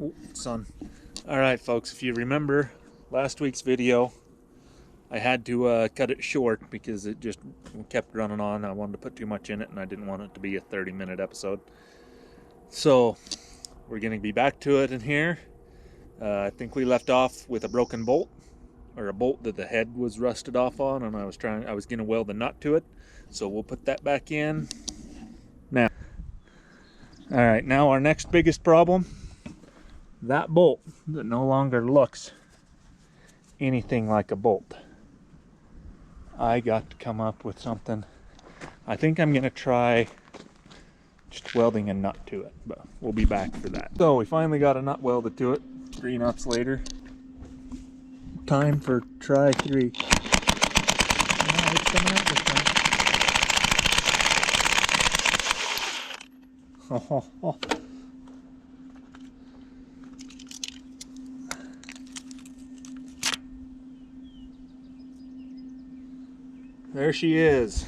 Ooh, sun. Alright folks, if you remember last week's video, I had to cut it short because it just kept running on. I wanted to put too much in it and I didn't want it to be a 30-minute episode. So we're going to be back to it in here. I think we left off with a broken bolt, or a bolt that the head was rusted off on, and I was going to weld the nut to it. So we'll put that back in now. Alright, now our next biggest problem, that bolt that no longer looks anything like a bolt. I got to come up with something. I think I'm going to try just welding a nut to it, but we'll be back for that. So we finally got a nut welded to it, 3 nuts later. Time for try 3. It's coming out this time. Oh. There she is,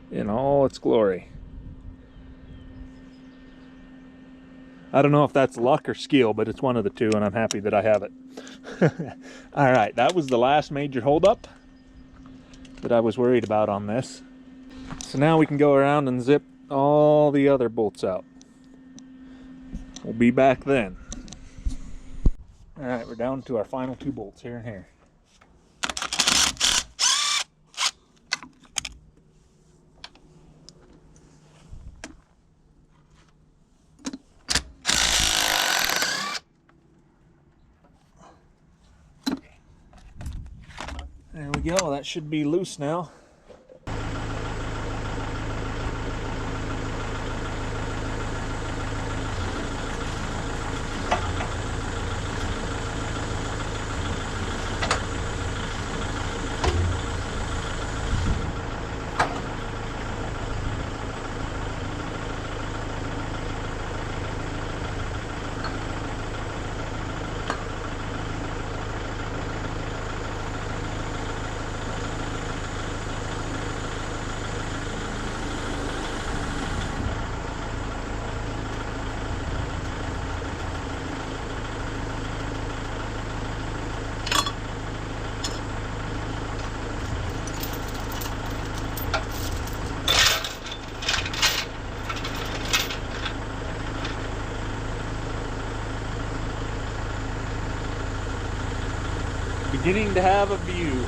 in all its glory. I don't know if that's luck or skill, but it's one of the two, and I'm happy that I have it. Alright, that was the last major holdup that I was worried about on this. So now we can go around and zip all the other bolts out. We'll be back then. Alright, we're down to our final 2 bolts here and here. There we go, that should be loose now. Beginning to have a view.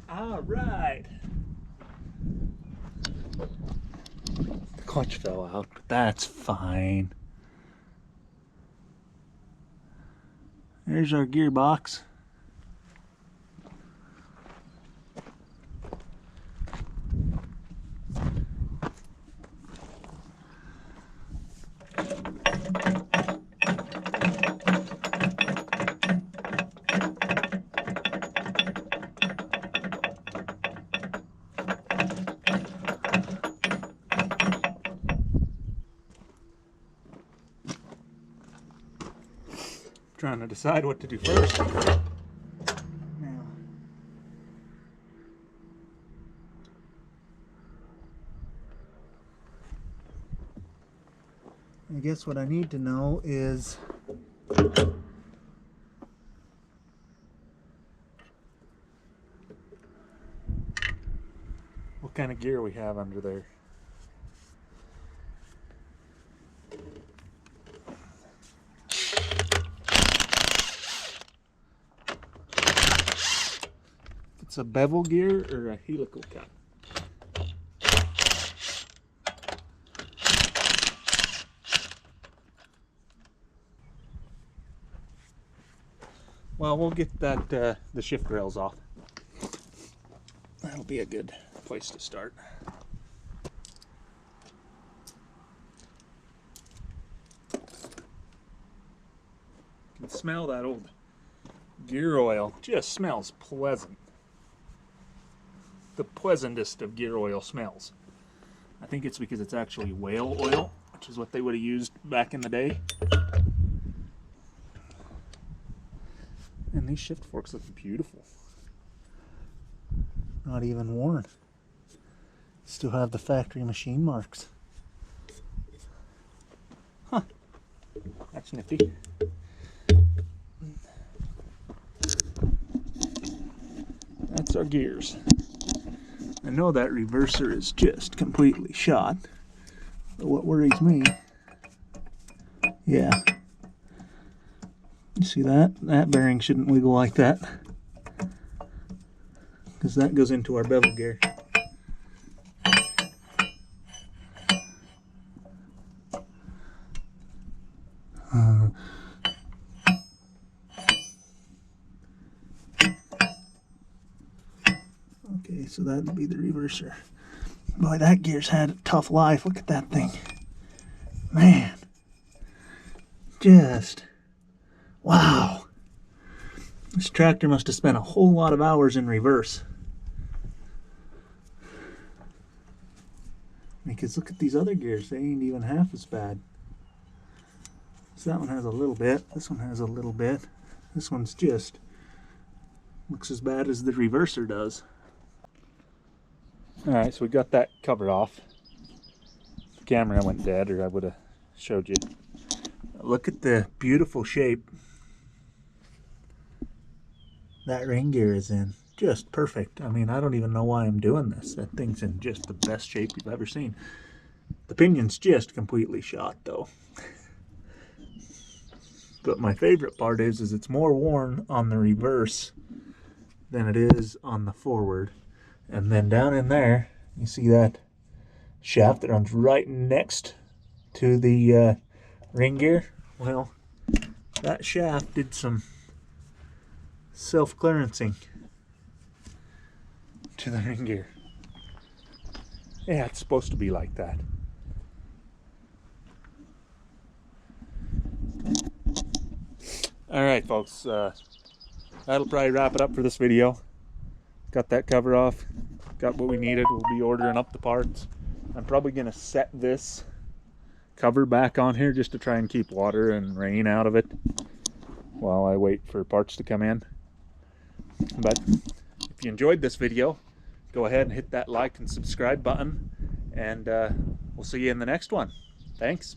All right. The clutch fell out, but that's fine. There's our gearbox. Trying to decide what to do first. Now, I guess what I need to know is what kind of gear we have under there. it's a bevel gear or a helical cut. Well, we'll get that the shift rails off. That'll be a good place to start. You can smell that old gear oil. Just smells pleasant. The pleasantest of gear oil smells. I think it's because it's actually whale oil, which is what they would have used back in the day. And these shift forks look beautiful. Not even worn. Still have the factory machine marks. Huh. That's nifty. That's our gears. I know that reverser is just completely shot. But what worries me, yeah. You see that? That bearing shouldn't wiggle like that, because that goes into our bevel gear. Okay, so that'd be the reverser. Boy, that gear's had a tough life. Look at that thing. Man. Just... wow. This tractor must have spent a whole lot of hours in reverse. Because look at these other gears. They ain't even half as bad. So that one has a little bit. This one has a little bit. This one's just... looks as bad as the reverser does. Alright, so we got that cover off. The camera went dead, or I would have showed you. Look at the beautiful shape that ring gear is in. Just perfect. I mean, I don't even know why I'm doing this. That thing's in just the best shape you've ever seen. The pinion's just completely shot though. But my favorite part is it's more worn on the reverse than it is on the forward. And then down in there, you see that shaft that runs right next to the ring gear? Well, that shaft did some self-clearancing to the ring gear. Yeah, it's supposed to be like that. Alright folks, that'll probably wrap it up for this video. Got that cover off, got what we needed. We'll be ordering up the parts. I'm probably going to set this cover back on here just to try and keep water and rain out of it while I wait for parts to come in. But if you enjoyed this video, go ahead and hit that like and subscribe button, and we'll see you in the next one. Thanks.